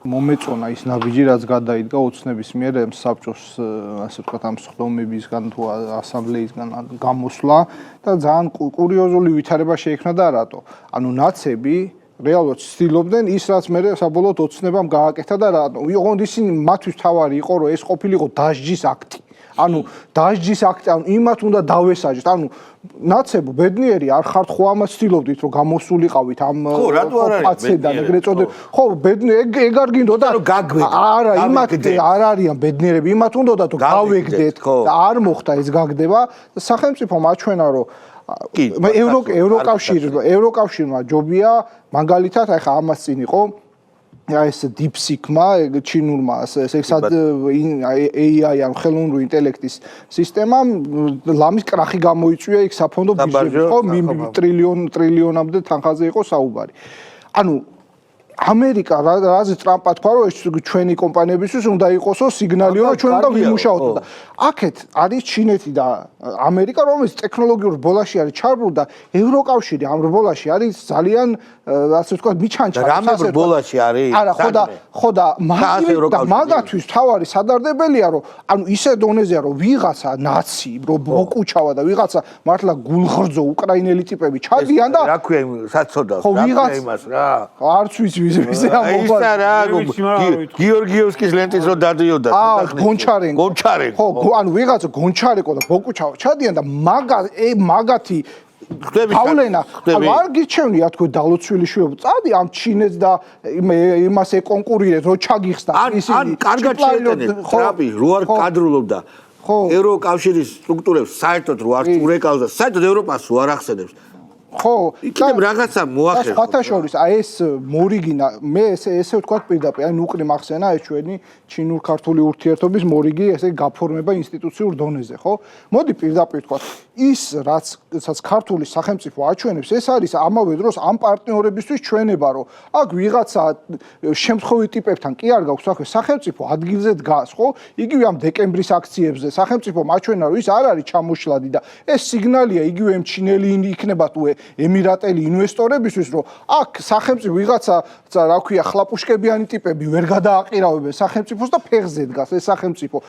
მომეწონა ის ნაბიჯი, რაც გადაიდგა ოცნების მიერ საბჭოს, ასე ვთქვათ, ამ სხდომებისგან თუ ასამბლეისგან გამოსვლა და ძალიან კურიოზული ვითარება შეიქმნა და რატო? ანუ ნაცები რეალურად ცდილობდნენ ის, რაც მე საბოლოოდ ოცნებამ გააკეთა და რატო? ოღონდ ისინი მათთვის თავარი იყო, რომ ეს ყოფილიყო დასჯის აქტი. ანუ დასჯის აქტი, ანუ იმათ უნდა დავესაჯეთ. ანუ ნაცებო, ბედნიერი არ ხართ ხო ამას ცდილობდით, რომ გამოსულიყავით ამ პაცედან, ეგრეთ წოდებული. ხო, ბედნიერი ეგ არ გინდოდა რომ გაგვეგდეთ. არა, იმათ არ არიან ბედნიერები, იმათ უნდათ რომ გავეგდეთ და არ მოხდა ეს გაგდება. სახელმწიფომ აჩვენა, რომ ევროკავშირმა ჯობია, მაგალითად, ახლა ამას წინ იყო ეს DeepSeek-მა, ჩინურმა, AI ან ხელოვნური ინტელექტის სისტემამ ლამის კრახი გამოიწვია იქ საფონდო ბიჟებში, ხო, ტრილიონამდე თანხაზე იყო საუბარი. ანუ ამერიკა რაზე ტრამპა თქვა, რომ ეს ჩვენი კომპანიებისთვის უნდა იყოსო სიგნალი, რომ ჩვენ უნდა ვიმუშაოთ და აქეთ არის ჩინეთი და ამერიკა, რომელიც ტექნოლოგიურ ბოლაში არის ჩარბული და ევროკავშირი ამ ბოლაში არის ძალიან ასე ვთქვათ, მიჩანჩარი. რამე ბოლაში არის? არა, ხო და მაგათვის თავარი სადარდებელია, რომ ანუ ისე დონეზეა, რომ ვიღაცა ნაცი, რომ მოკუჩავა და ვიღაცა მართლა გულღრძო უკრაინელი ტიპები ჩადიან და რა ქვია საწოდავს, რა ქვია იმას რა? არც ვიცი ვიზე ამოყვა. გიორგიევსკის ლენტის რო დადიოდა. გონჩარენკო. ხო, ანუ ვიღაცა გონჩარენკო და ბოკუჩავა ჩადიან და მაგათი გავლენა არ გირჩევნია თქო დალოცვილი შვილი წადი ამ ჩინეთს და იმას ეკონკურირეთ რო ჩაგიხსნა ისინი კარგად შეეტენეთ ტრამპი რო არ კადრულობდა ევროკავშირის სტრუქტურებს საერთოდ რო არ ურეკალდა საერთოდ ევროპას რო არ ახსენებს ხო, იქნებ რაღაცა მოახერხო. სხვათა შორის, აი ეს მორიგინა, მე ესე ვთქვათ პირდაპირ, აი ნუკრი მახსენა ეს ჩვენი ჩინურ-ქართული ურთიერთობის მორიგი, ესე გაფორმება ინსტიტუციურ დონეზე, ხო? მოდი პირდაპირ ვთქვათ, ის რაც ქართული სახელმწიფო აჩვენებს, ეს არის ამავე დროს ამ პარტნიორებისთვის ჩვენება, რომ აქ ვიღაცა შემთხვევით ტიპებთან კი არ გაქვს საქმე, სახელმწიფო ადგილზე დგას, ხო? იგივე ამ დეკემბრის აქციებზე სახელმწიფომ აჩვენა, რომ ის არ არის ჩამოშლადი და ეს სიგნალია იგივე ჩინელი იქნება თუ ემირატელი ინვესტორებისთვის, რომ აქ სახელმწიფო ვიღაცა, რა ქვია, ხლაპუშკებიანი ტიპები ვერ გადააყირავებენ სახელმწიფოს და ფეხზე დგას ეს სახელმწიფო.